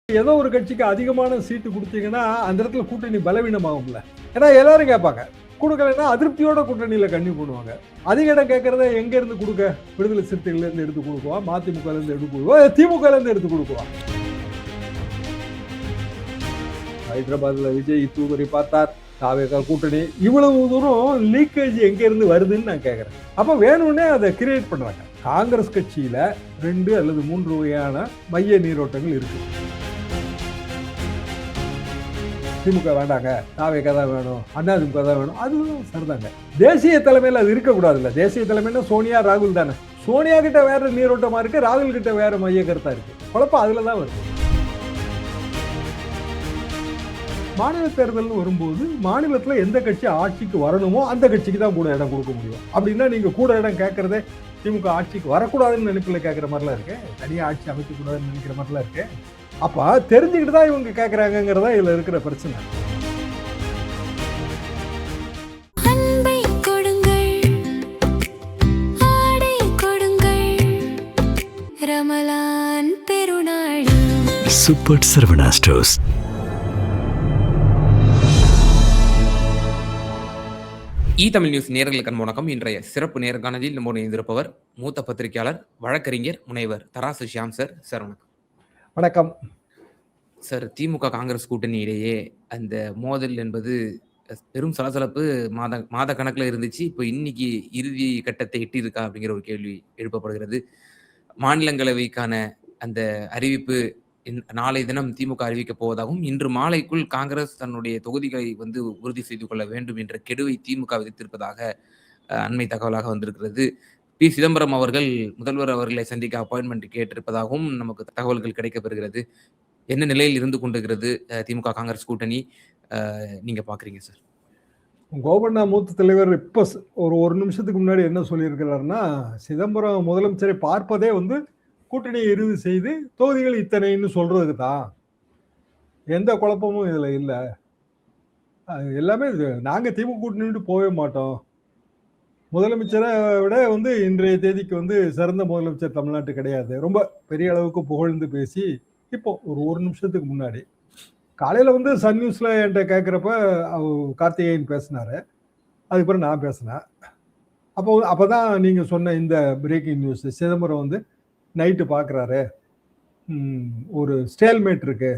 ஏதோ ஒரு கட்சிக்கு அதிகமான சீட்டு கொடுத்தீங்கன்னா அந்த இடத்துல கூட்டணி பலவீனமாகும்ல. ஏன்னா எல்லாரும் கேட்பாங்க. கொடுக்கலைன்னா அதிருப்தியோட கூட்டணியில கன்னியூ பண்ணுவாங்க. அதிக இடம் கேட்கறத எங்க இருந்து கொடுக்க? விடுதலை சிறுத்தைகள்ல இருந்து எடுத்து கொடுக்குவா, மதிமுக இருந்து எடுத்து கொடுக்குவா, திமுக இருந்து எடுத்து கொடுக்குவா. ஹைதராபாத்ல விஜய் தூவரை பார்த்தார், தாவேகா கூட்டணி, இவ்வளவு தூரம் லீக்கேஜ் எங்க இருந்து வருதுன்னு நான் கேட்கிறேன். அப்ப வேணும்னே அதை கிரியேட் பண்றாங்க. காங்கிரஸ் கட்சியில 2 அல்லது 3 வகையான மைய நீரோட்டங்கள் இருக்கு. திமுக வேண்டாங்க, தாவேகா தான் வேணும், அதிமுக தான் வேணும், அதுவும் சரிதாங்க. தேசிய தலைமையில் அது இருக்கக்கூடாதுல்ல. தேசிய தலைமைன்னா சோனியா, ராகுல் தானே. சோனியா கிட்ட வேற நீரோட்டமா இருக்கு, ராகுல் கிட்ட வேற மைய கருத்தா இருக்கு. குழப்பம் அதுலதான் வருது. மாநில தேர்தல் வரும்போது மாநிலத்துல எந்த கட்சி ஆட்சிக்கு வரணுமோ அந்த கட்சிக்கு தான் கூட இடம் கொடுக்க முடியும். அப்படின்னா நீங்க கூட இடம் கேட்கறதே திமுக ஆட்சிக்கு வரக்கூடாதுன்னு நினைப்புல கேட்கிற மாதிரிலாம் இருக்கு, தனியா ஆட்சி அமைக்க கூடாதுன்னு நினைக்கிற மாதிரிலாம் இருக்கு. அப்ப தெரிஞ்சுக்கிட்டு தான் இவங்க கேட்கறாங்கிறதா இதுல இருக்கிற பிரச்சனை. Super Saravana stores. Tamil news நேயர்களுக்கு வணக்கம். இன்றைய சிறப்பு நேர்காணலில் நம்முடைய இணைந்திருப்பவர் மூத்த பத்திரிகையாளர், வழக்கறிஞர், முனைவர் தராசு ஷியாம் சார். சார் வணக்கம். வணக்கம் சார். திமுக காங்கிரஸ் கூட்டணி இடையே அந்த மோதல் என்பது பெரும் சலசலப்பு மாத கணக்கில் இருந்துச்சு. இப்போ இன்னைக்கு இறுதி கட்டத்தை எட்டியிருக்கா அப்படிங்கிற ஒரு கேள்வி எழுப்பப்படுகிறது. மாநிலங்களவைக்கான அந்த அறிவிப்பு நாளை தினம் திமுக அறிவிக்க போவதாகவும், இன்று மாலைக்குள் காங்கிரஸ் தன்னுடைய தொகுதிகளை உறுதி செய்து கொள்ள வேண்டும் என்ற கெடுவை திமுக விதித்திருப்பதாக அண்மை தகவலாக வந்திருக்கிறது. பி. சிதம்பரம் அவர்கள் முதல்வர் அவர்களை சந்திக்க அப்பாயின்மெண்ட் கேட்டிருப்பதாகவும் நமக்கு தகவல்கள் கிடைக்கப்பெறுகிறது. என்ன நிலையில் இருந்து கொண்டிருக்கிறது திமுக காங்கிரஸ் கூட்டணி, நீங்க பாக்குறீங்க சார்? கோபண்ணா மூத்த தலைவர் இப்ப ஒரு நிமிஷத்துக்கு முன்னாடி என்ன சொல்லியிருக்கிறாருன்னா, சிதம்பரம் முதலமைச்சரை பார்ப்பதே கூட்டணியை இறுதி செய்து தொகுதிகள் இத்தனைன்னு சொல்றதுக்கு தான். எந்த குழப்பமும் இதுல இல்ல. எல்லாமே நாங்க திமுக கூட்டணி போகவே மாட்டோம். முதலமைச்சரை விட இன்றைய தேதிக்கு சிறந்த முதலமைச்சர் தமிழ்நாட்டு கிடையாது. ரொம்ப பெரிய அளவுக்கு புகழ்ந்து பேசி இப்போ ஒரு நிமிஷத்துக்கு முன்னாடி காலையில சன் நியூஸ்ல என்கிட்ட கேட்கிறப்ப கார்த்திகேயன் பேசினாரு. அதுக்கப்புறம் நான் பேசினேன். அப்பதான் நீங்க சொன்ன இந்த பிரேக்கிங் நியூஸ், சிதம்பரம் நைட்டு பார்க்குறாரு, ஒரு ஸ்டேல்மேட் இருக்கு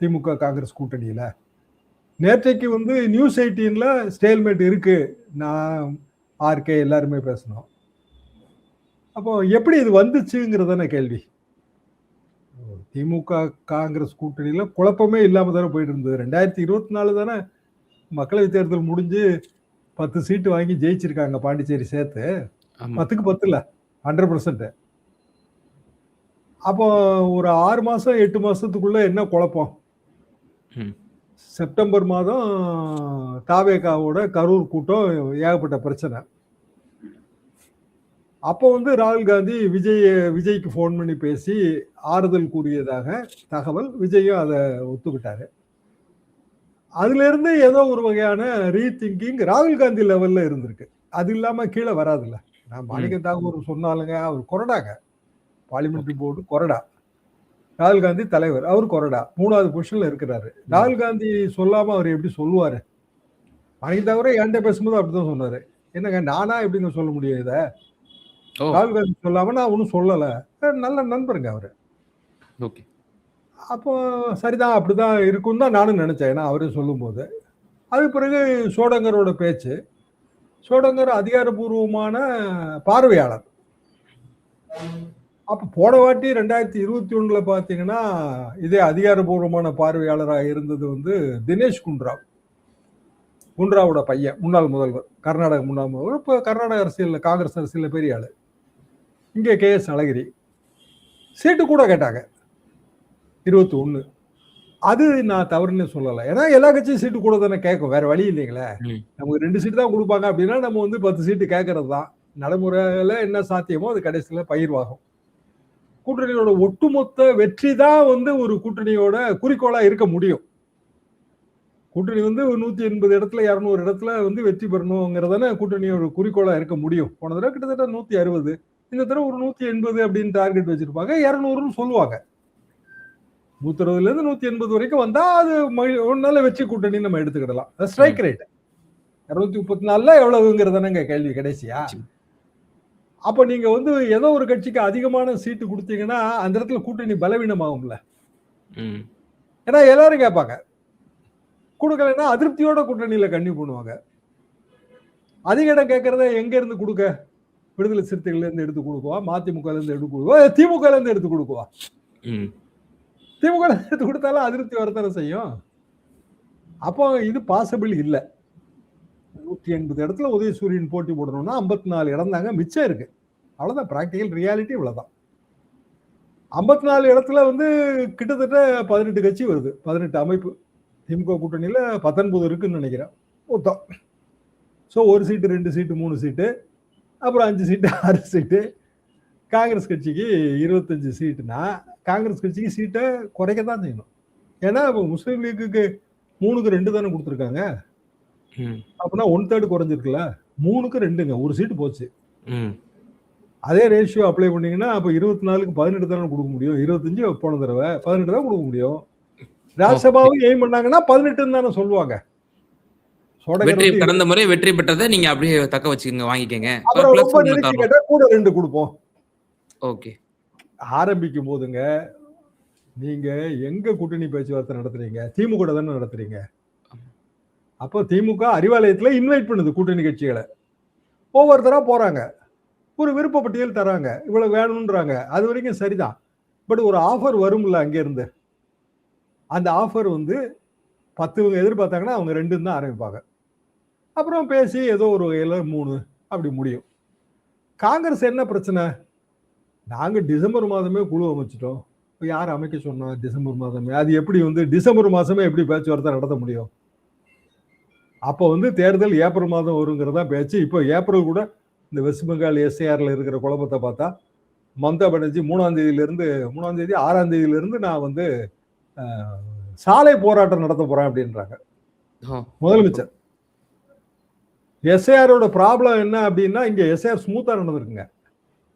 திமுக காங்கிரஸ் கூட்டணியில். நேற்றைக்கு நியூஸ் 18ல ஸ்டேல்மேட் இருக்கு, நான் ஆர்கே எல்லாருமே பேசணும். அப்போ எப்படி இது வந்துச்சுங்கிறதான கேள்வி. திமுக காங்கிரஸ் கூட்டணியில குழப்பமே இல்லாம தானே போயிட்டு இருந்தது. 2024 தானே மக்களவை தேர்தல் முடிஞ்சு 10 சீட்டு வாங்கி ஜெயிச்சிருக்காங்க, பாண்டிச்சேரி சேர்த்து. 10க்கு 10 இல்ல, 100%. அப்போ ஒரு 6 மாசம் 8 மாசத்துக்குள்ள என்ன குழப்பம்? செப்டம்பர் மாதம் தாவேகாவோட கரூர் கூட்டம், ஏகப்பட்ட பிரச்சனை. அப்போ ராகுல் காந்தி விஜய்க்கு ஃபோன் பண்ணி பேசி ஆறுதல் கூறியதாக தகவல். விஜயும் அதை ஒத்துக்கிட்டாரு. அதுல இருந்து ஏதோ ஒரு வகையான ரீதிங்கிங் ராகுல் காந்தி லெவல்ல இருந்திருக்கு. அது இல்லாம கீழே வராதுல்ல. நான் மாணிக்க தாகூர் சொன்னாலுங்க, அவர் கொறடாங்க, பார்லிமெண்ட்ரி போர்டு கொறடா. ராகுல் காந்தி தலைவர், அவர் கொறடா, 3வது பொசிஷன்ல இருக்கிறாரு. ராகுல் காந்தி சொல்லாம அவர் எப்படி சொல்லுவாரு? மாணிக்க தாகூரே என்கிட்ட பேசும்போது அப்படிதான் சொன்னாரு. என்னங்க நானா எப்படிங்க சொல்ல முடியும் இத? ராகுல் காந்தி சொல்லாம நான் ஒன்னும் சொல்லல. நல்ல நண்பருங்க அவரு. அப்போ சரிதான், அப்படிதான் இருக்கும் தான் நானும் நினைச்சேன். ஏன்னா அவரே சொல்லும் போது. அது பிறகு சோடங்கரோட பேச்சு. சோடங்கர் அதிகாரபூர்வமான பார்வையாளர். அப்ப போன வாட்டி 2021ல பாத்தீங்கன்னா இதே அதிகாரபூர்வமான பார்வையாளராக இருந்தது தினேஷ் குண்ட்ராவோட பையன், முன்னாள் முதல்வர், கர்நாடக முன்னாள் முதல்வர். இப்ப கர்நாடக அரசியல்ல, காங்கிரஸ் அரசியல்ல பெரிய ஆளு. இங்கே KS அழகிரி சீட்டு கூட கேட்டாங்க 21. அது நான் தவறுன்னு சொல்லலை. ஏன்னா எல்லா கட்சியும் சீட்டு கூட தானே கேட்கும், வேற வழி இல்லைங்களே. நமக்கு 2 சீட்டு தான் கொடுப்பாங்க அப்படின்னா நம்ம 10 சீட்டு கேட்கறது தான். நடைமுறையில என்ன சாத்தியமோ அது கடைசியில பயிர்வாகும். கூட்டணியோட ஒட்டுமொத்த வெற்றி தான் ஒரு கூட்டணியோட குறிக்கோளா இருக்க முடியும். கூட்டணி 180 இடத்துல 200 இடத்துல வெற்றி பெறணுங்கிறதான கூட்டணியோட குறிக்கோளா இருக்க முடியும். போன தடவை கிட்டத்தட்ட 160, இந்த தடவை ஒரு 180 அப்படின்னு டார்கெட் வச்சிருப்பாங்க. 200ன்னு சொல்லுவாங்க. 160 180 வரைக்கும் வந்தா அது ஒன்னால வெற்றி கூட்டணி நம்ம எடுத்துக்கிடலாம். ஸ்ட்ரைக் ரேட் 234 எவ்வளவுங்கிறதானங்க கேள்வி கடைசியா. அப்ப நீங்க வந்து ஏதோ ஒரு கட்சிக்கு அதிகமான சீட்டு கொடுத்தீங்கன்னா அந்த இடத்துல கூட்டணி பலவீனமாகும்ல. ஏன்னா எல்லாரும் கேட்பாங்க, கொடுக்கலன்னா அதிருப்தியோட கூட்டணியில கண்ணி பண்ணுவாங்க. அதிக இடம் கேட்கறத எங்க இருந்து கொடுக்க? விடுதலை சிறுத்தைகள்ல இருந்து எடுத்து கொடுக்குவா, மதிமுக இருந்து எடுத்து கொடுக்குவா, திமுக இருந்து எடுத்து கொடுக்குவா. திமுக எடுத்து கொடுத்தாலும் அதிருப்தி வரத்தான செய்யும். அப்போ இது பாசிபிள் இல்ல. 180 இடத்துல உதயசூரியன் போட்டி போடணும்னா 54 இடம் தாங்க மிச்சம் இருக்கு. அவ்வளவுதான் பிராக்டிகல் ரியாலிட்டி, இவ்வளவுதான். 54 இடத்துல வந்து கிட்டத்தட்ட 18 கட்சி வருது, 18 அமைப்பு. திமுக கூட்டணியில 19 இருக்குன்னு நினைக்கிறேன் மொத்தம். ஸோ 1 சீட்டு 2 சீட்டு 3 சீட்டு, அப்புறம் 5 சீட்டு 6 சீட்டு. காங்கிரஸ் கட்சிக்கு 25 சீட்டுனா காங்கிரஸ் கட்சிக்கு சீட்டை குறைக்க தான் செய்யணும். ஏன்னா இப்போ முஸ்லீம் லீக்குக்கு 3க்கு 2 தானே கொடுத்துருக்காங்க. அப்படின்னா 1/3 குறைஞ்சிருக்குல்ல. 3க்கு 2ங்க, 1 சீட்டு போச்சு. அதே ரேஷியோ அப்ளை பண்ணீங்கன்னா அப்ப 24க்கு 18 தானே கொடுக்க முடியும். 25 போன தடவை 18 தான் கொடுக்க முடியும். ராஜ்யசபாவும் எய்ம் பண்ணாங்கன்னா 18 தானே சொல்லுவாங்க. கடந்த முறை வெற்றி பெற்றதை நீங்க அப்படியே தக்க வச்சுக்கங்க, வாங்கிக்கங்க. அப்புறம் ரொம்ப நிறுத்தி கேட்டா கூட 2 கொடுப்போம். ஓகே. ஆரம்பிக்கும் போதுங்க நீங்க எங்க கூட்டணி பேச்சுவார்த்தை நடத்துறீங்க? திமுக தானே நடத்துறீங்க. அப்போ திமுக அறிவாலயத்துல இன்வைட் பண்ணுது கூட்டணி கட்சிகளை. ஒவ்வொருத்தரா போறாங்க, ஒரு விருப்ப பட்டியல் தராங்க, இவ்வளவு வேணும்ன்றாங்க. அது வரைக்கும் சரிதான். பட் ஒரு ஆஃபர் வரும்ல அங்க இருந்து. அந்த ஆஃபர் வந்து 10 எதிர்பார்த்தாங்கன்னா அவங்க 2 தான் ஆரம்பிப்பாங்க. அப்புறம் பேசி ஏதோ ஒரு வகையில 3 அப்படி முடியும். காங்கிரஸ் என்ன பிரச்சனை? நாங்க டிசம்பர் மாதமே குழு அமைச்சிட்டோம். யார் அமைக்க சொன்னா? டிசம்பர் மாதமே. அது எப்படி வந்து டிசம்பர் மாசமே எப்படி பேச்சுவார்த்தை நடத்த முடியும்? அப்போ வந்து தேர்தல் ஏப்ரல் மாதம் வருங்கிறதா பேச்சு. இப்போ ஏப்ரல் கூட இந்த வெஸ்ட் பெங்கால் எஸ்ஏஆர்ல இருக்கிற குழப்பத்தை பார்த்தா மம்தா பானர்ஜி 3ஆம் தேதியிலிருந்து 6ஆம் தேதியிலிருந்து நான் வந்து சாலை போராட்டம் நடத்த போறேன் அப்படின்றாங்க முதலமைச்சர். எஸ்ஏஆரோட ப்ராப்ளம் என்ன அப்படின்னா, இங்க எஸ்ஏஆர் ஸ்மூத்தா நடந்திருக்குங்க.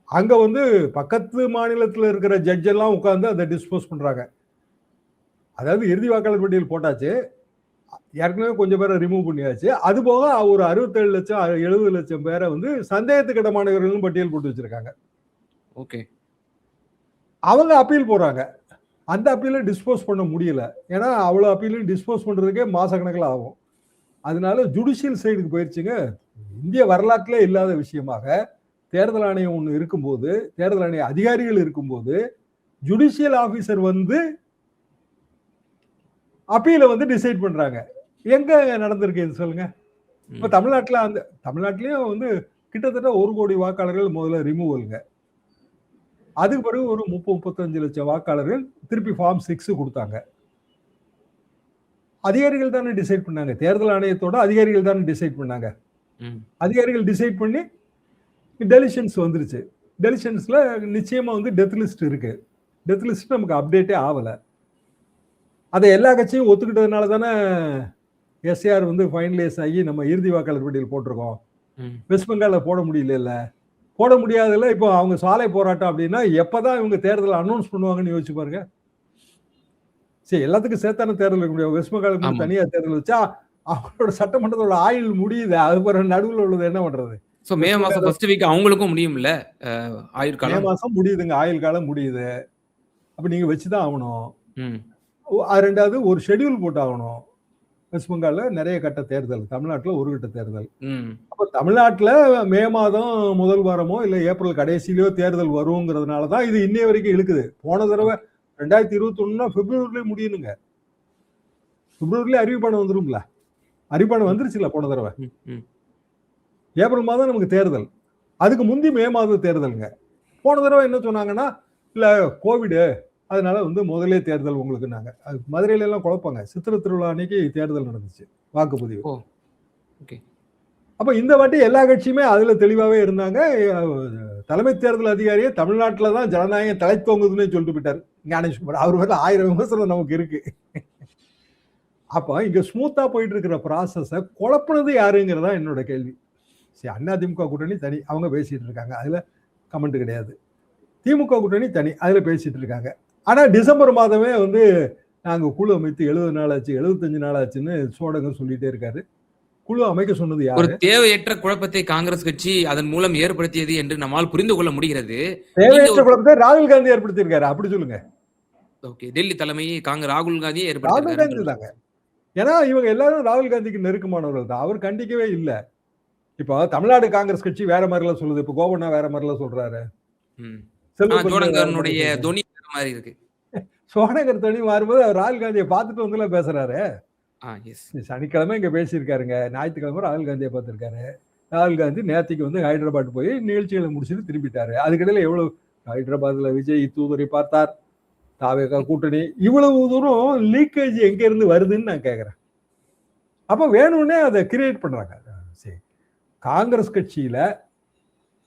அங்க வந்து பக்கத்து மாநிலத்தில் இருக்கிற ஜட்ஜ் எல்லாம் உட்கார்ந்து அதை டிஸ்போஸ் பண்றாங்க. அதாவது இறுதி வாக்காளர் பட்டியல் போட்டாச்சு, ஏற்கனவே கொஞ்சம் பேரை ரிமூவ் பண்ணியாச்சு. அது போக ஒரு 67 லட்சம் 70 லட்சம் பேரை வந்து சந்தேகத்துக்கிடமானவர்கள் பட்டியல் போட்டு வச்சிருக்காங்க. ஓகே. அவங்க அப்பீல் போறாங்க. அந்த அப்பீல டிஸ்போஸ் பண்ண முடியல. ஏன்னா அவ்வளவு அப்பீலையும் டிஸ்போஸ் பண்றதுக்கே மாசக்கணக்கில் ஆகும். அதனால ஜுடிஷியல் சைடுக்கு போயிடுச்சுங்க. இந்திய வரலாற்றிலே இல்லாத விஷயமாக தேர்தல் ஆணையம் ஒன்று இருக்கும்போது, தேர்தல் ஆணைய அதிகாரிகள் இருக்கும்போது ஜுடிஷியல் ஆபீசர் வந்து அப்பீல வந்து டிசைட் பண்றாங்க. எங்க நடந்திருக்கு இது சொல்லுங்க. இப்ப தமிழ்நாட்டிலயும் வந்து கிட்டத்தட்ட 1 கோடி வாக்காளர்கள் முதல்ல ரிமூவலுங்க. அதுக்கு பிறகு ஒரு 30-35 லட்சம் வாக்காளர்கள் திருப்பி ஃபார்ம் 6 கொடுத்தாங்க. அதிகாரிகள் தானே டிசைட் பண்ணாங்க. தேர்தல் ஆணையத்தோட அதிகாரிகள் தானே டிசைட் பண்ணாங்க. அதிகாரிகள் டிசைட் பண்ணி டெலிஷன்ஸ் வந்துருச்சு. டெலிஷன்ஸ்ல நிச்சயமா வந்து டெத் லிஸ்ட் இருக்கு. டெத் லிஸ்ட் நமக்கு அப்டேட்டே ஆகல. அதை எல்லா கட்சியும் ஒத்துக்கிட்டதுனால தானே எஸ்ஏஆர் வந்து ஃபைனலைஸ் ஆகி நம்ம இறுதி வாக்காளர் பட்டியல் போட்டிருக்கோம். வெஸ்ட் பெங்கால்ல போட முடியல, போட முடியாதுல்ல. இப்போ அவங்க சாலை போராட்டம் அப்படின்னா எப்பதான் இவங்க தேர்தல் அனௌன்ஸ் பண்ணுவாங்கன்னு யோசிச்சு பாருங்க. சரி, எல்லாத்துக்கும் சேர்த்தான தேர்தல் வைக்க முடியும். வெஸ்ட் பெங்காலுக்கு தனியா தேர்தல் வச்சா அவங்களோட சட்டமன்றத்தோட ஆயுள் முடியுது. அது பிறகு நடுவில் உள்ளது என்ன பண்றது? மே மாசம் ஃபர்ஸ்ட் வீக் அவங்களுக்கும் முடியும்ல ஆயுள் காலம். மே மாசம் முடியுதுங்க, ஆயுள் காலம் முடியுது. அப்ப நீங்க வச்சுதான் ஆகணும். ரெண்டாவது ஒரு ஷெட்யூல் போட்டு ஆகணும். வெஸ்ட் பெங்கால்ல நிறைய கட்ட தேர்தல், தமிழ்நாட்டுல ஒரு கட்ட தேர்தல். அப்ப தமிழ்நாட்டுல மே மாதம் முதல் வாரமோ இல்ல ஏப்ரல் கடைசியிலயோ தேர்தல் வருங்கிறதுனாலதான் இது இன்னைய வரைக்கும் இழுக்குது. போன தடவை 2021 பிப்ரவரியிலே முடியணுங்க. பிப்ரவரியிலே அறிவிப்பான வந்துரும்ல. அறிவிப்பான வந்துருச்சுல போன தடவை. ஏப்ரல் மாதம் நமக்கு தேர்தல், அதுக்கு முந்தி மே மாதம் தேர்தலுங்க. போன தடவை என்ன சொன்னாங்கன்னா, இல்ல கோவிடு அதனால வந்து முதலே தேர்தல் உங்களுக்குன்னாங்க. அது மதுரையில எல்லாம் குழப்பாங்க. சித்திரை திருவிழா அன்னைக்கு தேர்தல் நடந்துச்சு, வாக்குப்பதிவு. அப்ப இந்த வாட்டி எல்லா கட்சியுமே அதுல தெளிவாவே இருந்தாங்க. தலைமை தேர்தல் அதிகாரியே தமிழ்நாட்டுல தான் ஜனநாயகம் தலை தோங்குதுன்னு சொல்லிட்டு போயிட்டாரு ஞானேஸ்வர். அவர் மேல 1000 விமர்சனம் நமக்கு இருக்கு. அப்ப இங்க ஸ்மூத்தா போயிட்டு இருக்கிற ப்ராசஸ குழப்பினது யாருங்கிறதா என்னோட கேள்வி. சரி, அதிமுக கூட்டணி தனி, அவங்க பேசிட்டு இருக்காங்க, அதுல கமெண்ட் கிடையாது. திமுக கூட்டணி தனி, அதுல பேசிட்டு இருக்காங்க. ஆனா டிசம்பர் மாதமே வந்து நாங்க குழு அமைத்து 70 நாள் ஆச்சு 75 நாள் ஆச்சுன்னு சோடங்கர் சொல்லிட்டே இருக்காரு. குழு அமைக்க சொன்னது ஒரு யாரு? தேவையற்ற குழப்பத்தை காங்கிரஸ் கட்சி அதன் மூலம் ஏற்படுத்தியது என்று நம்மால் புரிந்து கொள்ள முடிகிறது. நீங்க தேவையற்ற ஒரு குழப்பத்தை ராகுல் காந்தி ஏற்படுத்தியிருக்காரு. அப்படி சொல்லுங்க. ஓகே. டெல்லி தலைமையை ராகுல் காந்தியே ராகுல் ஏற்படுத்தியிருக்காருன்னு காந்தி சொல்றீங்க. தாங்க. ஏன்னா இவங்க எல்லாரும் ராகுல் காந்திக்கு நெருக்கமானவர்கள் தான். அவர் கண்டிக்கவே இல்ல. இப்போ தமிழ்நாடு காங்கிரஸ் கட்சி வேற மாதிரிலாம் சொல்லுது. இப்போ கோவண்ணா வேற மாதிரிலாம் சொல்றாரு. ம். செல்வ ஆனா பெருந்தகை வேற மாதிரி ஜோடங்கரனுடைய சொல்றாரு. தொனி வேற மாரி இருக்கு. சோனகர் தனி மாறும்போது அவர் ராகுல் காந்தியை பார்த்துட்டு வந்துலாம் பேசுறாரு. எஸ். சனிக்கிழமை இங்க பேசியிருக்காருங்க. ஞாயிற்றுக்கிழமை ராகுல் காந்தியை பார்த்திருக்காரு. ராகுல் காந்தி நேத்திக்கு வந்து ஹைதராபாத் போய் நிகழ்ச்சிகளை முடிச்சுட்டு திரும்பிட்டாரு. அதுக்கிடையில எவ்வளவு ஹைதராபாத்ல விஜய் தூதுரை பார்த்தார். தாவேகா கூட்டணி இவ்வளவு தூரம் லீக்கேஜ் எங்க இருந்து வருதுன்னு நான் கேக்குறேன். அப்ப வேணும்னே அதை கிரியேட் பண்றாங்க. சரி, காங்கிரஸ் கட்சியில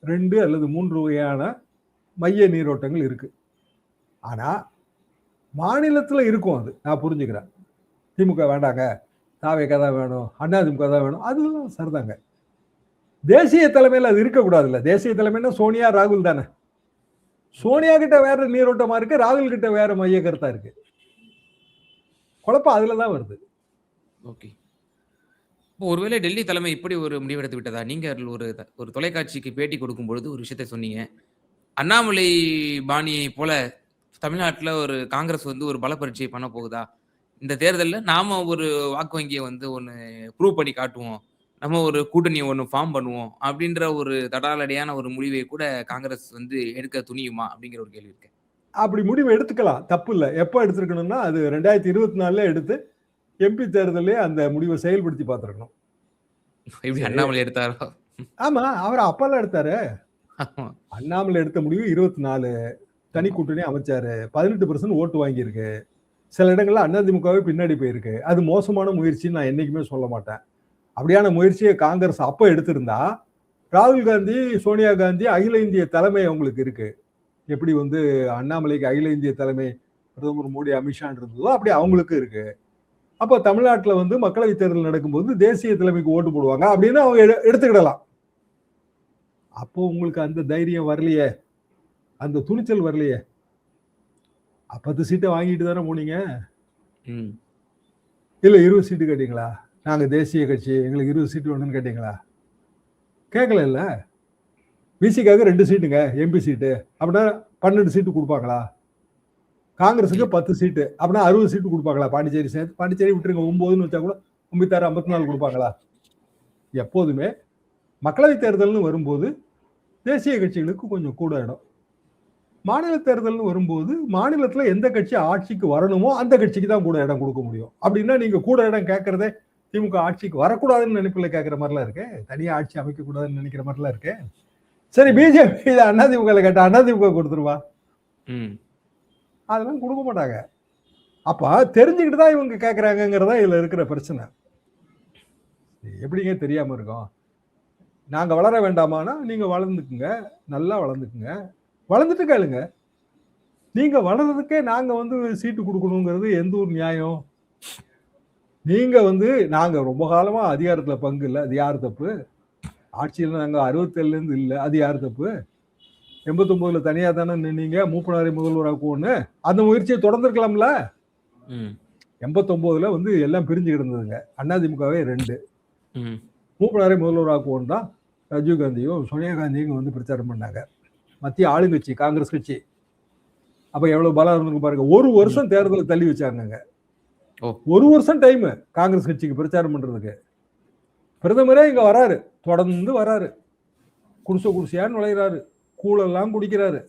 2 அல்லது 3 வகையான மைய நீரோட்டங்கள் இருக்கு. ஆனா மாநிலத்துல இருக்கும் அது. நான் புரிஞ்சுக்கிறேன். திமுக வேண்டாங்க, தாவேகா தான் வேணும், அதிமுக தான் வேணும். அதுவும் சரிதாங்க. தேசிய தலைமையில் அது இருக்கக்கூடாதுல்ல. தேசிய தலைமைன்னா சோனியா ராகுல் தானே. சோனியா கிட்ட வேற நீரோட்டமா இருக்கு, ராகுல் கிட்ட வேற மைய கருத்தா இருக்கு. குழப்பம் அதுலதான் வருது. ஓகே. இப்போ ஒருவேளை டெல்லி தலைமை இப்படி ஒரு முடிவெடுத்து விட்டதா? நீங்க ஒரு தொலைக்காட்சிக்கு பேட்டி கொடுக்கும் பொழுது ஒரு விஷயத்தை சொன்னீங்க. அண்ணாமலை பாணியை போல தமிழ்நாட்டுல ஒரு காங்கிரஸ் வந்து ஒரு பல பரீட்சை பண்ண போகுதா? இந்த தேர்தல்ல நாம ஒரு வாக்கு வங்கிய வந்து ஒண்ணு ப்ரூவ் பண்ணி காட்டுவோம். நம்ம ஒரு கூட்டணிய ஒண்ணு ஃபார்ம் பண்ணுவோம். அப்படின்ற ஒரு தடாலடியான ஒரு முடிவை கூட காங்கிரஸ் வந்து எடுக்க துணியுமா? அப்படிங்கிற ஒரு கேள்வி இருக்கு. அப்படி முடிவு எடுத்துக்கலாம். தப்பு இல்ல. எப்ப எடுத்திருக்கணும்னா அது 2024ல எடுத்து எம்பி தேர்தலே அந்த முடிவை செயல்படுத்தி பார்த்திருக்கணும். எப்படி சரி. அண்ணாமலை எடுத்தாரோ? ஆமா, அவர் அப்பெல்லாம் எடுத்தாரு. அண்ணாமலை எடுத்த முடிவு 24 தனி கூட்டணி அமைச்சாரு. 18% ஓட்டு வாங்கியிருக்கு. சில இடங்கள்ல அதிமுகவே பின்னாடி போயிருக்கு. அது மோசமான முயற்சின்னு நான் என்னைக்குமே சொல்ல மாட்டேன். அப்படியான முயற்சியை காங்கிரஸ் அப்ப எடுத்திருந்தா ராகுல் காந்தி, சோனியா காந்தி அகில இந்திய தலைமை அவங்களுக்கு இருக்கு. எப்படி வந்து அண்ணாமலைக்கு அகில இந்திய தலைமை பிரதமர் மோடி, அமித்ஷான் இருந்ததோ அப்படி அவங்களுக்கு இருக்கு. அப்ப தமிழ்நாட்டுல வந்து மக்களவை தேர்தல் நடக்கும்போது தேசிய தலைமைக்கு ஓட்டு போடுவாங்க அப்படின்னு அவங்க எடுத்துக்கிடலாம். அப்போ உங்களுக்கு அந்த தைரியம் வரலையே, அந்த துணிச்சல் வரலையே. 10 சீட்டை வாங்கிட்டு தானே போனீங்க. இல்ல 20 சீட்டு கேட்டீங்களா? நாங்க தேசிய கட்சி, எங்களுக்கு 20 சீட்டு வேணும்னு கேட்டீங்களா? கேட்கல இல்ல. விசிக்காக 2 சீட்டுங்க எம்பி சீட்டு. அப்படின்னா 12 சீட்டு கொடுப்பாங்களா? காங்கிரஸுக்கு 10 சீட்டு. அப்படின்னா 60 சீட்டு கொடுப்பாங்களா? பாண்டிச்சேரி சேர்த்து, பாண்டிச்சேரி விட்டுருங்க 9ன்னு வச்சா கூட 96, 54 கொடுப்பாங்களா? எப்போதுமே மக்களவை தேர்தல்னு வரும்போது தேசிய கட்சிகளுக்கு கொஞ்சம் கூட இடம். மாநில தேர்தல்னு வரும்போது மாநிலத்துல எந்த கட்சி ஆட்சிக்கு வரணுமோ அந்த கட்சிக்கு தான் கூட இடம் கொடுக்க முடியும். அப்படின்னா நீங்க கூட இடம் கேட்கறதே திமுக ஆட்சிக்கு வரக்கூடாதுன்னு நினைப்புல கேட்கிற மாதிரிலாம் இருக்கு. தனியா ஆட்சி அமைக்க கூடாதுன்னு நினைக்கிற மாதிரிலாம் இருக்கு. சரி, பிஜேபி அதிமுக கேட்டா அதிமுக கொடுத்துருவா? அதெல்லாம் கொடுக்க மாட்டாங்க. அப்ப தெரிஞ்சுக்கிட்டு தான் இவங்க கேட்கறாங்கிறதா இதுல இருக்கிற பிரச்சனை. எப்படிங்க தெரியாம இருக்கும்? நாங்க வளர வேண்டாமானா நீங்க வளர்ந்துக்குங்க, நல்லா வளர்ந்துக்குங்க, வளர்ந்துட்டு கேளுங்க. நீங்க வளர்றதுக்கே நாங்க வந்து சீட்டு கொடுக்கணுங்கிறது எந்த ஒரு நியாயம்? நீங்க வந்து நாங்க ரொம்ப காலமா அதிகாரத்துல பங்கு இல்லை, அது யார் தப்பு? ஆட்சியில் நாங்க 67ல இருந்து இல்ல, அது யார் தப்பு? 89ல தனியா தானே நின்னீங்க, மூப்பனாரை முதல்வராக்குவோன்னு. அந்த முயற்சியை தொடர்ந்துருக்கலாம்ல. 89ல வந்து எல்லாம் பிரிஞ்சு கிடந்ததுங்க. அதிமுகவே 2. மூப்பனாரை முதல்வராக்குவோன்னு தான் ராஜீவ் காந்தியும் சோனியா காந்தியும் வந்து பிரச்சாரம் பண்ணாங்க. மத்திய ஆளுங்கட்சி காங்கிரஸ் கட்சி. அப்ப எவ்வளவு பலம் இருந்திருக்கு பாருங்க. 1 வருஷம் தேர்தலை தள்ளி வச்சாங்க. 1 வருஷம் டைம் காங்கிரஸ் கட்சிக்கு பிரச்சாரம் பண்றதுக்கு. பிரதமரே இங்க வராரு, தொடர்ந்து வராரு, குடிசையா நுழைகிறாரு, கூழெல்லாம் குடிக்கிறாரு.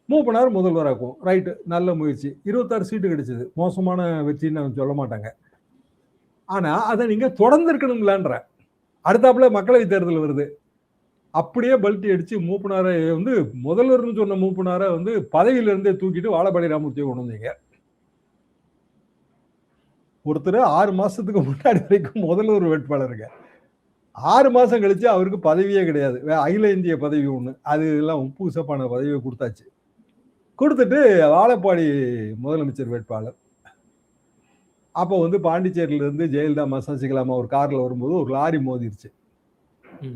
மூப்பனார் முதல்வராக்கும். ரைட்டு, நல்ல முயற்சி. 26 சீட்டு கிடைச்சது. மோசமான வெற்றின்னு நான் சொல்ல மாட்டாங்க. ஆனா அதை நீங்க தொடர்ந்து இருக்கணும்லான்ற. அடுத்தாப்புல மக்களவை தேர்தல் வருது. அப்படியே பல்ட்டி அடிச்சு மூப்பனாரை வந்து முதல்வர்னு சொன்ன மூப்பனாரை வந்து பதவியில இருந்தே தூக்கிட்டு வாழப்பாடி ராமமூர்த்தியை கொண்டு வந்தீங்க. ஒருத்தர் 6 மாசத்துக்கு முன்னாடி வரைக்கும் முதல்வர் வேட்பாளருங்க. 6 மாசம் கழிச்சு அவருக்கு பதவியே கிடையாது. அகில இந்திய பதவி ஒண்ணு. அது எல்லாம் உப்பு சப்பான பதவியை கொடுத்தாச்சு. கொடுத்துட்டு வாழப்பாடி முதலமைச்சர் வேட்பாளர். அப்போ வந்து பாண்டிச்சேரியில இருந்து ஜெயலலிதா, சசிகலாமா ஒரு கார்ல வரும்போது ஒரு லாரி மோதிருச்சு.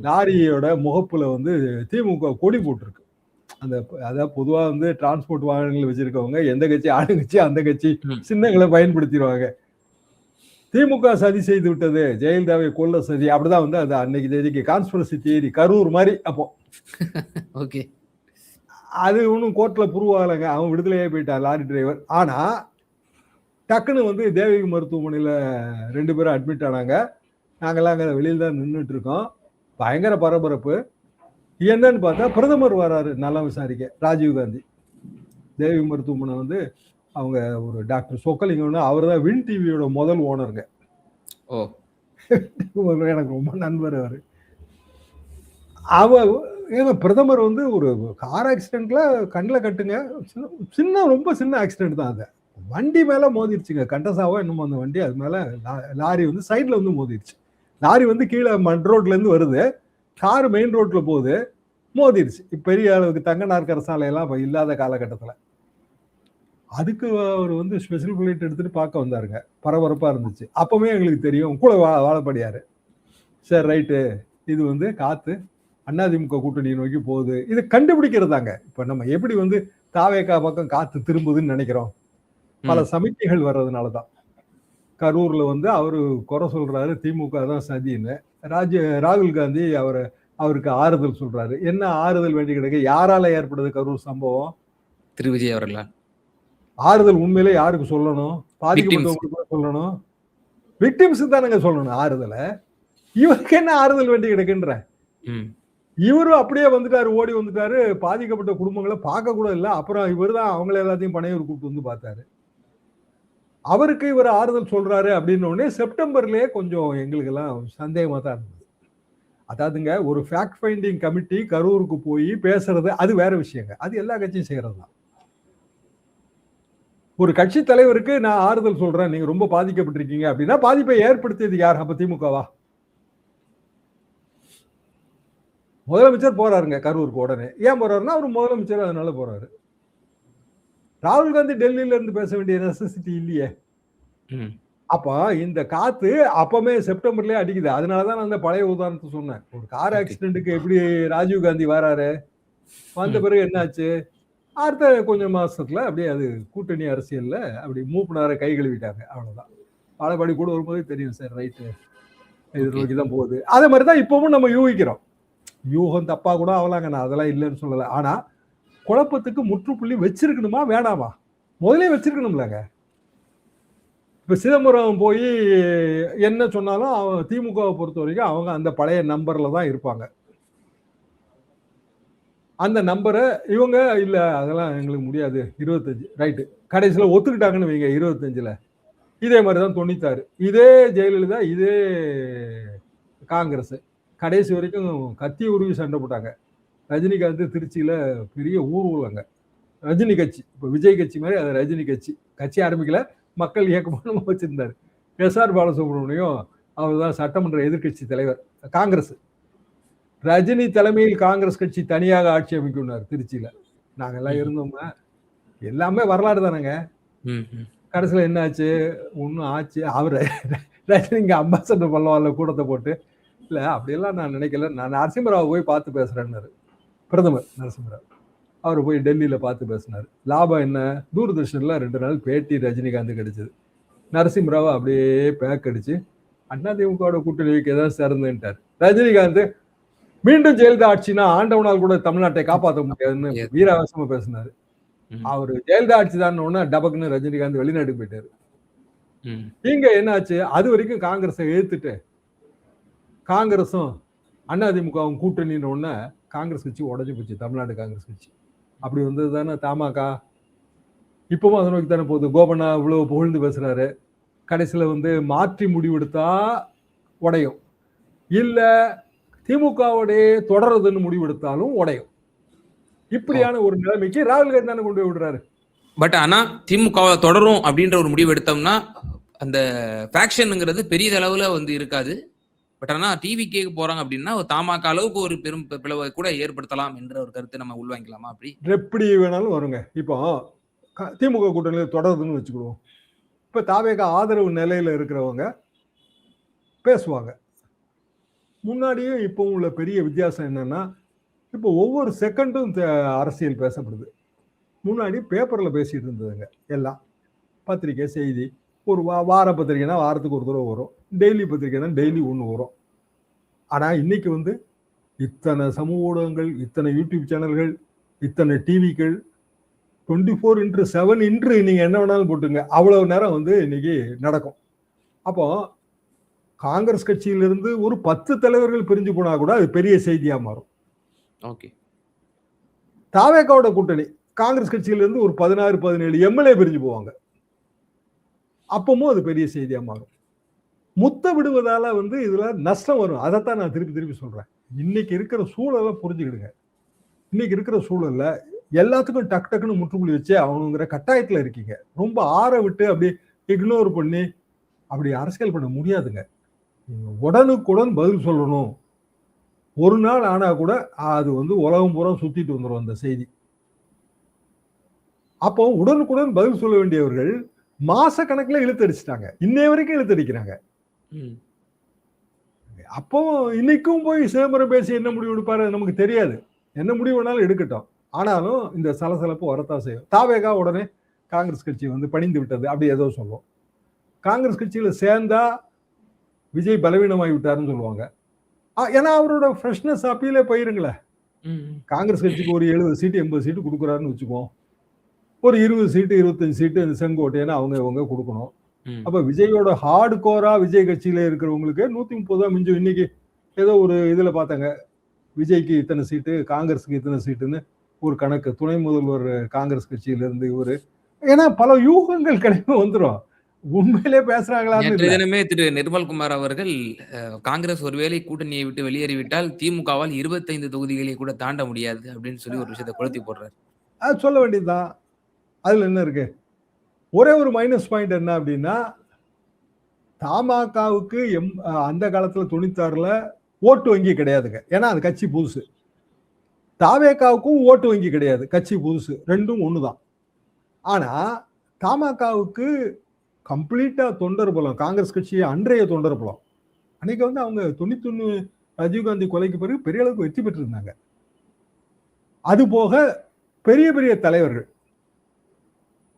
லாரியோட முகப்புல வந்து திமுக கொடி போட்டிருக்கு. அந்த அதாவது பொதுவா வந்து டிரான்ஸ்போர்ட் வாகனங்கள் வச்சிருக்கவங்க எந்த கட்சி ஆளுங்கட்சி அந்த கட்சி ம். சின்னங்களை பயன்படுத்திடுவாங்க. திமுக சதி செய்து விட்டது, ஜெயலலிதாவை கொல்ல சதி, அப்படிதான் வந்து அது அன்னைக்கு தேதிக்கு கான்ஸ்பிரசி தியரி கரூர் மாதிரி. அப்போ ஓகே. அது ஒன்றும் கோர்ட்ல ப்ரூவ் ஆகலைங்க, அவன் விடுதலையே போயிட்டான் லாரி டிரைவர். ஆனா டக்குன்னு வந்து தேவகி மருத்துவமனையில 2 பேரும் அட்மிட் ஆனாங்க. நாங்கெல்லாம் அங்கே வெளியில் தான் நின்றுட்டு இருக்கோம். பயங்கர பரபரப்பு. என்னன்னு பார்த்தா பிரதமர் வராரு நல்லா விசாரிக்க, ராஜீவ்காந்தி. தேவி மருத்துவமனை வந்து அவங்க ஒரு டாக்டர் சொக்கலிங்கம்னு, அவர் தான் வின் டிவியோட முதல் ஓனருங்க. ஓ. எனக்கு ரொம்ப நண்பர் அவரு. ஏங்க பிரதமர் வந்து ஒரு கார் ஆக்சிடென்ட்ல கண்ணில் கட்டுங்க, சின்ன ரொம்ப சின்ன ஆக்சிடென்ட் தான். அது வண்டி மேல மோதிருச்சுங்க, கண்டசாவோ என்னமோ அந்த வண்டி, அது மேல லாரி வந்து சைட்ல வந்து மோதிருச்சு. லாரி வந்து கீழே மட் ரோட்ல இருந்து வருது, கார் மெயின் ரோட்ல போகுது, மோதிருச்சு. பெரிய அளவுக்கு தங்க நாற்கர சாலையெல்லாம் இல்லாத காலகட்டத்தில் அதுக்கு அவர் வந்து ஸ்பெஷல் பிளைட் எடுத்துட்டு பார்க்க வந்தாருங்க. பரபரப்பா இருந்துச்சு. அப்பவே எங்களுக்கு தெரியும் கூட வாழப்படியாரு. சரி ரைட்டு, இது வந்து காத்து அதிமுக கூட்டணியை நோக்கி போகுது, இது கண்டுபிடிக்கிறதாங்க. இப்ப நம்ம எப்படி வந்து தாவேகா பக்கம் காத்து திரும்புதுன்னு நினைக்கிறோம், பல சமிக்கைகள் வர்றதுனாலதான். கரூர்ல வந்து அவரு குறை சொல்றாரு, திமுக தான் சதின்னு. ராகுல் காந்தி அவருக்கு ஆறுதல் சொல்றாரு. என்ன ஆறுதல் வேண்டி கிடக்கு? யாரால ஏற்படுது கரூர் சம்பவம்? திரு விஜய் அவர்களா? ஆறுதல் உண்மையிலே யாருக்கு சொல்லணும்? பாதிக்கப்பட்டவங்களுக்கு சொல்லணும், விக்டிம்ஸ் தானங்க சொல்லணும் ஆறுதலை. இவருக்கு என்ன ஆறுதல் வேண்டி கிடக்குன்ற? இவரும் அப்படியே வந்துட்டாரு, ஓடி வந்துட்டாரு, பாதிக்கப்பட்ட குடும்பங்களை பார்க்க கூட இல்லை. அப்புறம் இவர் தான் அவங்கள எல்லாத்தையும் பனையூர் கூப்பிட்டு வந்து பார்த்தாரு. அவருக்கு இவர் ஆறுதல் சொல்றாரு அப்படின்னு உடனே செப்டம்பர்லயே கொஞ்சம் எங்களுக்கு எல்லாம் சந்தேகமா தான் இருந்தது. அதாவதுங்க, ஒரு ஃபேக்ட் ஃபைண்டிங் கமிட்டி கரூருக்கு போய் பேசுறது அது வேற விஷயங்க, அது எல்லா கட்சியும் செய்யறது தான். ஒரு கட்சி தலைவருக்கு நான் ஆறுதல் சொல்றேன், நீங்க ரொம்ப பாதிக்கப்பட்டிருக்கீங்க அப்படின்னா, பாதிப்பை ஏற்படுத்தியது யார்? அப்ப திமுகவா? முதலமைச்சர் போறாருங்க கரூருக்கு. உடனே ஏன் போறாருன்னா அவர் முதலமைச்சர், அதனால போறாரு. ராகுல் காந்தி டெல்லியில இருந்து பேச வேண்டிய நெசசிட்டி இல்லையே. அப்ப இந்த காத்து அப்பமே செப்டம்பர்லயே அடிக்குது. அதனாலதான் நான் அந்த பழைய உதாரணத்தை சொன்னேன். ஒரு கார் ஆக்சிடென்ட்டுக்கு எப்படி ராஜீவ் காந்தி வராரு, வந்த பிறகு என்னாச்சு, அடுத்த கொஞ்சம் மாசத்துல அப்படியே அது கூட்டணி அரசியல்ல அப்படி மூப்பினார கை கழுவிட்டாங்க, அவ்வளவுதான். பலபடி கூட வரும்போது தெரியும், சார் ரைட்டு, இது நோக்கிதான் போகுது. அதே மாதிரிதான் இப்பவும் நம்ம யூகிக்கிறோம். யூகம் தப்பா கூட ஆகலாங்க, நான் அதெல்லாம் இல்லைன்னு சொல்லல. ஆனா குழப்பத்துக்கு முற்றுப்புள்ளி வச்சிருக்கணுமா வேணாமா? முதலே வச்சிருக்கணும்லங்க. இப்ப சிதம்பரம் போய் என்ன சொன்னாலும் திமுகவை பொறுத்த வரைக்கும் அவங்க அந்த பழைய நம்பர்ல தான் இருப்பாங்க. அந்த நம்பரை இவங்க இல்ல அதெல்லாம் எங்களுக்கு முடியாது 25 ரைட்டு, கடைசியில் ஒத்துக்கிட்டாங்கன்னு வைங்க 25ல. இதே மாதிரிதான் 96, இதே ஜெயலலிதா, இதே காங்கிரஸ் கடைசி வரைக்கும் கத்தி உருவி சண்டை போட்டாங்க. ரஜினிகாந்த் திருச்சியில பெரிய ஊர்வலங்க, ரஜினி கட்சி, இப்ப விஜய் கட்சி மாதிரி அது ரஜினி கட்சி. கட்சி ஆரம்பிக்கல, மக்கள் இயக்கமாக வச்சிருந்தாரு. எஸ்.ஆர். பாலசுப்ரமணியம் அவர் தான் சட்டமன்ற எதிர்கட்சி தலைவர் காங்கிரஸ். ரஜினி தலைமையில் காங்கிரஸ் கட்சி தனியாக ஆட்சி அமைக்கும்னாரு திருச்சியில. நாங்கெல்லாம் இருந்தோம்னா எல்லாமே வரலாறு தானேங்க. கடைசியில் என்ன ஆச்சு? ஒன்னும் ஆச்சு. அவர் ரஜினி இங்க அம்பாசடர் பல்லவால கூட்டத்தை போட்டு, இல்ல அப்படியெல்லாம் நான் நினைக்கல, நான் நரசிம்மராவ் போய் பார்த்து பேசுறேன்னாரு பிரதமர் நரசிம்மராவ். அவர் போய் டெல்லியில பார்த்து பேசினாரு. லாபம் என்ன? தூர்தர்ஷன்ல 2 நாள் பேட்டி ரஜினிகாந்த் கிடைச்சது. நரசிம்மராவ் அப்படியே பேக் அடிச்சு அதிமுக கூட்டணிக்கு ஏதாவது சேர்ந்துட்டார். ரஜினிகாந்த் மீண்டும் ஜெயலலிதா ஆட்சினா ஆண்டவனால் கூட தமிழ்நாட்டை காப்பாற்ற முடியாதுன்னு வீராவேசமா பேசினாரு. அவரு ஜெயலலிதா ஆட்சி தான் டபக்குன்னு ரஜினிகாந்த் வெளிநாட்டுக்கு போயிட்டாரு. இங்க என்ன ஆச்சு? அது வரைக்கும் காங்கிரஸை எதிர்த்துட்டு காங்கிரஸும் அதிமுகவும் கூட்டணின்னு ஒண்ணு காங்கிரஸ் கட்சி உடஞ்சு போச்சு, தமிழ்நாடு காங்கிரஸ் கட்சி. அப்படி வந்தது தானே தமாக. இப்பவும் அதை நோக்கி தானே போகுது. கோபண்ணா இவ்வளவு புகழ்ந்து பேசுறாரு, கடைசியில வந்து மாற்றி முடிவெடுத்தா உடையும், இல்ல திமுகவுடைய தொடர்றதுன்னு முடிவெடுத்தாலும் உடையும். இப்படியான ஒரு நிலைமைக்கு ராகுல் காந்தி தானே கொண்டு போய் விடுறாரு. பட் ஆனா திமுக தொடரும் அப்படின்ற ஒரு முடிவு எடுத்தோம்னா அந்த ஃபேக்ஷன்ங்கிறது பெரிய அளவுல வந்து இருக்காது. பட் ஆனா டிவிக்கு போறாங்க அப்படின்னா தமாக அளவுக்கு ஒரு பெரும் பிளவை கூட ஏற்படுத்தலாம் என்ற ஒரு கருத்தை நம்ம உள்வாங்கிக்கலாமா? அப்படி எப்படி வேணாலும் வருங்க. இப்போ திமுக கூட்டணியில் தொடருதுன்னு வச்சுக்கிடுவோம். இப்ப தாவேகா ஆதரவு நிலையில இருக்கிறவங்க பேசுவாங்க. முன்னாடியும் இப்பவும் உள்ள பெரிய வித்தியாசம் என்னன்னா, இப்போ ஒவ்வொரு செகண்டும் அரசியல் பேசப்படுது. முன்னாடி பேப்பர்ல பேசிட்டு இருந்ததுங்க எல்லாம். பத்திரிக்கை, செய்தி. ஒரு வார பத்திரிக்கைனா வாரத்துக்கு ஒரு தடவை வரும். டெய்லி பத்திரிக்கைனா டெய்லி ஒண்ணு வரும். ஆனா இன்னைக்கு வந்து இத்தனை சமூக ஊடகங்கள், இத்தனை யூடியூப் சேனல்கள், இத்தனை டிவிக்கள், 24x7 இன்று நீங்க என்ன வேணாலும் போட்டுங்க. அவ்வளவு நேரம் வந்து இன்னைக்கு நடக்கும். அப்போ காங்கிரஸ் கட்சியிலிருந்து ஒரு 10 தலைவர்கள் பிரிஞ்சு போனா கூட அது பெரிய செய்தியா மாறும். ஓகே. தாவேகாவோட கூட்டணி காங்கிரஸ் கட்சியிலிருந்து ஒரு 16, 17 எம்எல்ஏ பிரிஞ்சு போவாங்க. அப்பவும் அது பெரிய செய்தியா மாறும். முத்த விடுவதால வந்து இதுல நஷ்டம் வரும். அதைத்தான் நான் திருப்பி திருப்பி சொல்றேன். இன்னைக்கு இருக்கிற சூழலை புரிஞ்சுக்கிடுங்க. இன்னைக்கு இருக்கிற சூழல்ல எல்லாத்துக்கும் டக்கு டக்குன்னு முற்றுப்புள்ளி வச்சு அவனுங்கிற கட்டாயத்துல இருக்கீங்க. ரொம்ப ஆற விட்டு அப்படியே இக்னோர் பண்ணி அப்படி அரசியல் பண்ண முடியாதுங்க. உடனுக்குடன் பதில் சொல்லணும். ஒரு நாள் ஆனா கூட அது வந்து உலகம் பூரா சுத்திட்டு வந்துடும் அந்த செய்தி. அப்போ உடனுக்குடன் பதில் சொல்ல வேண்டியவர்கள் மாச கணக்குல இழுத்தடிச்சிட்டாங்க. இன்னைய வரைக்கும் இழுத்தடிக்கிறாங்க. அப்போ இன்னைக்கும் போய் சிதம்பரம் பேசி என்ன முடிவு எடுப்பாரு நமக்கு தெரியாது. என்ன முடிவு வேணாலும் எடுக்கட்டும். ஆனாலும் இந்த சலசலப்பு வரத்தான் செய்யும். தாவேகா உடனே காங்கிரஸ் கட்சி வந்து பணிந்து விட்டது அப்படி ஏதோ சொல்லுவோம். காங்கிரஸ் கட்சியில சேர்ந்தா விஜய் பலவீனமாகி விட்டாருன்னு சொல்லுவாங்க. ஏன்னா அவரோட ஃப்ரெஷ்னஸ் அப்பீலே போயிருங்களே. காங்கிரஸ் கட்சிக்கு ஒரு 70 சீட்டு 80 சீட்டு கொடுக்குறாருன்னு வச்சுக்குவோம். ஒரு 20 சீட்டு 25 சீட்டு செங்கோட்டையன்னு அவங்க கொடுக்கணும். அப்ப விஜயோட ஹார்டு கோரா விஜய் கட்சியில இருக்கிறவங்களுக்கு 130 தான் மிஞ்சும். இன்னைக்கு ஏதோ ஒரு இதுல பார்த்தாங்க விஜய்க்கு இத்தனை சீட்டு காங்கிரஸுக்கு இத்தனை சீட்டுன்னு ஒரு கணக்கு. துணை முதல்வர் காங்கிரஸ் கட்சியில இருந்து இவரு. ஏன்னா பல யூகங்கள் கிடைப்பு வந்துடும். உண்மையிலே பேசுறாங்களான்னு தினமே திரு நிர்மல்குமார் அவர்கள் காங்கிரஸ் ஒருவேளை கூட்டணியை விட்டு வெளியேறிவிட்டால் திமுகவால் 25 தொகுதிகளை கூட தாண்ட முடியாது அப்படின்னு சொல்லி ஒரு விஷயத்தை கொளுத்தி போடுறாரு. அது சொல்ல வேண்டியதுதான். அதுல என்ன இருக்கு? ஒரே ஒரு மைனஸ் பாயிண்ட் என்ன அப்படின்னா தமாகவுக்கு அந்த காலத்துல 96ல ஓட்டு வங்கி கிடையாதுங்க. ஏன்னா அது கட்சி புதுசு. தாவேகாவுக்கும் ஓட்டு வங்கி கிடையாது, கட்சி புதுசு. ரெண்டும் ஒண்ணுதான். ஆனா தமாகவுக்கு கம்ப்ளீட்டா தொண்டர் பலம். காங்கிரஸ் கட்சி அன்றைய தொண்டர் பலம். அன்னைக்கு வந்து அவங்க 91 ராஜீவ்காந்தி கொலைக்கு பிறகு பெரிய அளவுக்கு வெற்றி பெற்று இருந்தாங்க. அது போக பெரிய பெரிய தலைவர்கள்.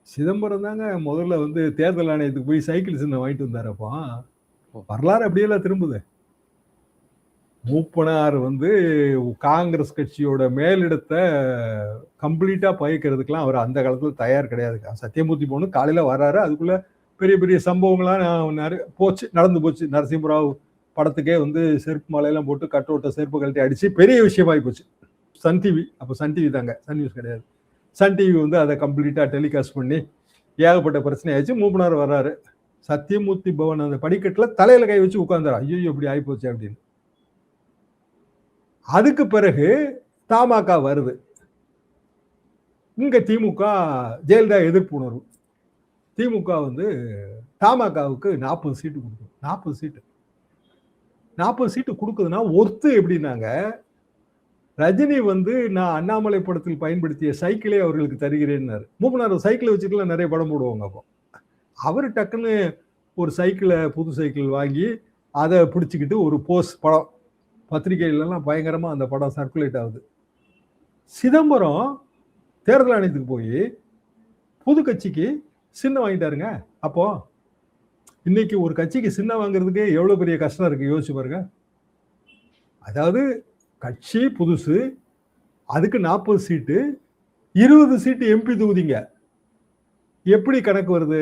சிதம்பரம் தாங்க முதல்ல வந்து தேர்தல் ஆணையத்துக்கு போய் சைக்கிள் சின்னம் வாங்கிட்டு வந்தாரப்போ. வரலாறு அப்படியெல்லாம் திரும்புது. மூப்பனார் வந்து காங்கிரஸ் கட்சியோட மேலிடத்தை கம்ப்ளீட்டா பயக்கிறதுக்கெல்லாம் அவர் அந்த காலத்துல தயார் கிடையாது. சத்தியமூர்த்தி பொண்ணு காலையில வர்றாரு, அதுக்குள்ள பெரிய பெரிய சம்பவங்கள்லாம் போச்சு, நடந்து போச்சு. நரசிம்மராவ் படத்துக்கே வந்து செருப்பு மாலையெல்லாம் போட்டு கட்டோட்ட செருப்பு கழட்டி அடிச்சு பெரிய விஷயமாகி போச்சு. சன் டிவி, அப்போ சன் டிவி தாங்க, சன் நியூஸ் கிடையாது. சன் டிவி வந்து அதை கம்ப்ளீட்டா டெலிகாஸ்ட் பண்ணி ஏகப்பட்ட பிரச்சனை ஆயிடுச்சு. மூப்பனார் வர்றாரு, சத்தியமூர்த்தி பவன் அந்த படிக்கட்டுல தலையில கை வச்சு உட்கார்ந்தாரு. ஐயோ இப்படி ஆயிப்போச்சு அப்படின்னு. அதுக்கு பிறகு தமாக வருது. இங்க திமுக ஜெயலலிதா எதிர்ப்பு உணர்வு. திமுக வந்து தமாகவுக்கு 40 சீட்டு கொடுக்கும். 40 சீட்டு கொடுக்குதுன்னா ஒர்த்து எப்படின்னாங்க, ரஜினி வந்து நான் அண்ணாமலை படத்தில் பயன்படுத்திய சைக்கிளே அவர்களுக்கு தருகிறேன்னாரு. மூப்பனார் சைக்கிளை வச்சுக்கலாம் நிறைய படம் போடுவாங்க. அப்போ அவர் டக்குன்னு ஒரு சைக்கிளை, புது சைக்கிள் வாங்கி அதை பிடிச்சிக்கிட்டு ஒரு போஸ் படம், பத்திரிகையிலலாம் பயங்கரமா அந்த படம் சர்க்குலேட் ஆகுது. சிதம்பரம் தேர்தல் ஆணையத்துக்கு போய் புது கட்சிக்கு சின்னம் வாங்கிட்டாருங்க. அப்போ இன்னைக்கு ஒரு கட்சிக்கு சின்னம் வாங்குறதுக்கு எவ்வளவு பெரிய கஷ்டம் இருக்கு யோசிச்சு பாருங்க. அதாவது கட்சி புதுசு, அதுக்கு 40 சீட்டு, 20 சீட்டு எம்பி தொகுதிங்க. எப்படி கணக்கு வருது?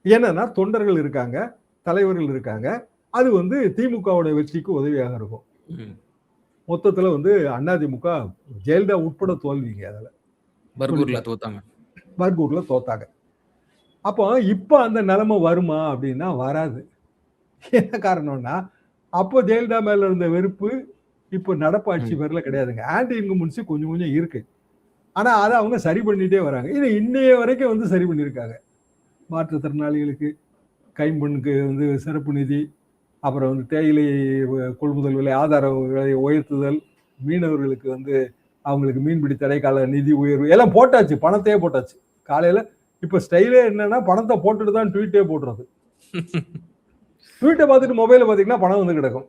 என்னன்னா தொண்டர்கள் இருக்காங்க, தலைவர்கள் இருக்காங்க. அது வந்து திமுகவோட வெற்றிக்கு உதவியாக இருக்கும். மொத்தத்துல வந்து அதிமுக ஜெயலலிதா உட்பட தோல்விங்க. அதுல பர்கூர்ல தோத்தாங்க. அப்போ இப்ப அந்த நிலைமை வருமா அப்படின்னா வராது. என்ன காரணம்னா அப்போ ஜெயலலிதா மேல இருந்த வெறுப்பு இப்போ நடப்பு ஆட்சி பேர்ல கிடையாதுங்க. ஆன்டி இன்கம்பன்சி கொஞ்சம் கொஞ்சம் இருக்கு. ஆனா அதை அவங்க சரி பண்ணிட்டே வராங்க. இது இன்னைய வரைக்கும் வந்து சரி பண்ணியிருக்காங்க. மாற்றுத்திறனாளிகளுக்கு கைம்பெண்ணுக்கு வந்து சிறப்பு நிதி, அப்புறம் வந்து தேயிலை கொள்முதல் விலை ஆதார விலையை உயர்த்துதல், மீனவர்களுக்கு வந்து அவங்களுக்கு மீன்பிடி தடைக்கால நிதி உயர்வு எல்லாம் போட்டாச்சு. பணத்தையே போட்டாச்சு. காலையில இப்ப ஸ்டைலே என்னன்னா பணத்தை போட்டுட்டு தான் ட்வீட்டே போடுறது. ட்வீட்டை பார்த்துட்டு மொபைல பாத்தீங்கன்னா பணம் வந்து கிடக்கும்.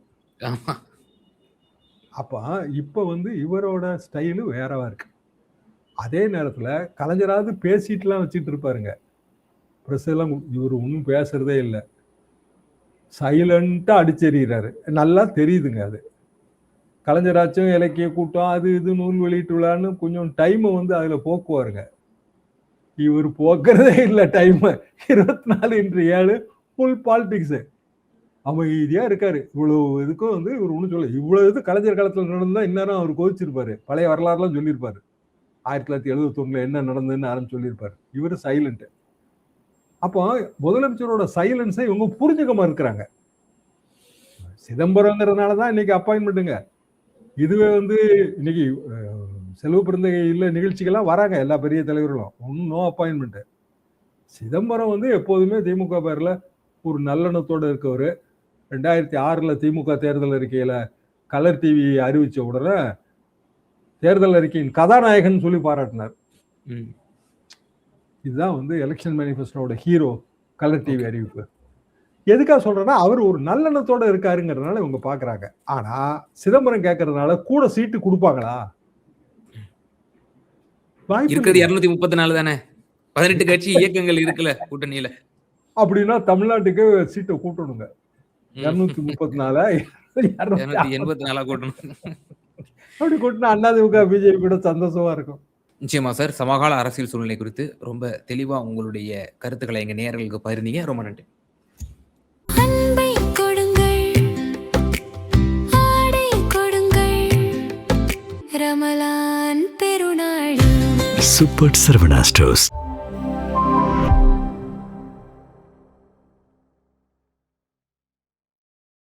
அப்ப இப்ப வந்து இவரோட ஸ்டைலு வேறவா இருக்கு. அதே நேரத்துல கலைஞராவது பேசிட்டுலாம் வச்சுட்டு இருப்பாருங்க. பிரஸ் எல்லாம் இவரு ஒண்ணும் பேசுறதே இல்ல. சைலன்ட்டா அடிச்செறிகிறாரு. நல்லா தெரியுதுங்க அது. கலைஞராச்சும் இலக்கிய கூட்டம், அது இது நூல் வெளியீட்டு விழான்னு கொஞ்சம் டைம வந்து அதுல போக்குவாருங்க. இவரு போக்குறதே இல்ல டைம. 24x7 full politics. அமைதியா இருக்காரு. இவ்வளவு இதுக்கும் வந்து இவரு ஒண்ணும் சொல்லல. இவ்வளவு இது கலைஞர் காலத்துல நடந்தா இந்நேரம் அவரு கொதிச்சிருப்பாரு. பழைய வரலாறுலாம் சொல்லியிருப்பாரு. 1971ல என்ன நடந்ததுன்னு ஆரம்பிச்சு சொல்லியிருப்பாரு. இவரு சைலண்ட். அப்போ முதலமைச்சரோட சைலன்ஸை இவங்க புரிஞ்சுக்க மறுக்கிறாங்க. சிதம்பரங்கிறதுனால தான் இன்னைக்கு அப்பாயின்மெண்ட்டுங்க. இதுவே வந்து இன்னைக்கு செல்வ பிறந்தகை இல்ல நிகழ்ச்சிகள்லாம் வராங்க எல்லா பெரிய தலைவர்களும். ஒன்னும் நோ அப்பாயின்மெண்ட். சிதம்பரம் வந்து எப்போதுமே திமுக பேர்ல ஒரு நல்லெண்ணத்தோட இருக்கவரு. 2006ல திமுக தேர்தல் அறிக்கையில கலர் டிவி அறிவிச்ச உடனே தேர்தல் அறிக்கையின் கதாநாயகன் சொல்லி பாராட்டினார். இதுதான் வந்து எலெக்ஷன் மேனிஃபெஸ்டோட ஹீரோ கலர் டிவி அறிவிப்பு. எதுக்காக சொல்றேன்னா அவர் ஒரு நல்லெண்ணத்தோட இருக்காருங்கிறதுனால இவங்க பாக்குறாங்க. ஆனா சிதம்பரம் கேட்கறதுனால கூட சீட்டு கொடுப்பாங்களா? இருக்கிறது 234 தானே. 18 கட்சி இயக்கங்கள் இருக்குல்ல கூட்டணியில. அப்படின்னா தமிழ்நாட்டுக்கு சீட்டை கூட்டணுங்க. 234 284 கூட்டணும். அப்படி கூட்டினா அதிமுக பிஜேபி கூட சந்தோஷமா இருக்கும். நிச்சயமா சார். சமகால அரசியல் சூழ்நிலை குறித்து ரொம்ப தெளிவா உங்களுடைய கருத்துக்களை எங்க நேயர்களுக்கு பகிர்ந்தீங்க. ரொம்ப நன்றி. அன்பை கொடுங்கள், ஆடை கொடுங்கள், ரமலான் பெருநாள். Super Saravana stores.